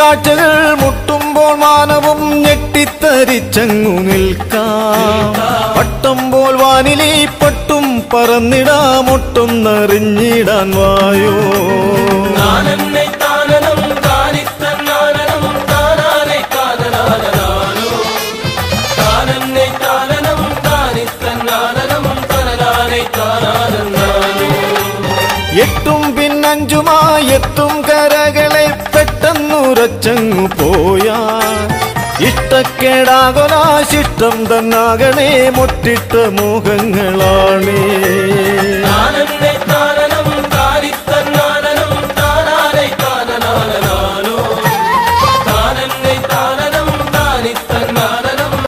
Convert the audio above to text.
കാഴ്ചകൾ മുട്ടുമ്പോൾ മാനവും ഞെട്ടിത്തരിച്ചങ്ങു നിൽക്കാം. പട്ടം പോൽ വാനിലി പട്ടും പറന്നിടാമൊട്ടൊന്നറിഞ്ഞിടാൻ വായോ. എട്ടും പിന്നഞ്ചുമായി എത്തും കരകളെ പെട്ടെന്നുറച്ചങ്ങു പോയാ. ഇഷ്ടക്കേടാകൊലാശിഷ്ടം തന്നാകണേ, മുറ്റിട്ട മോഹങ്ങളാണേ.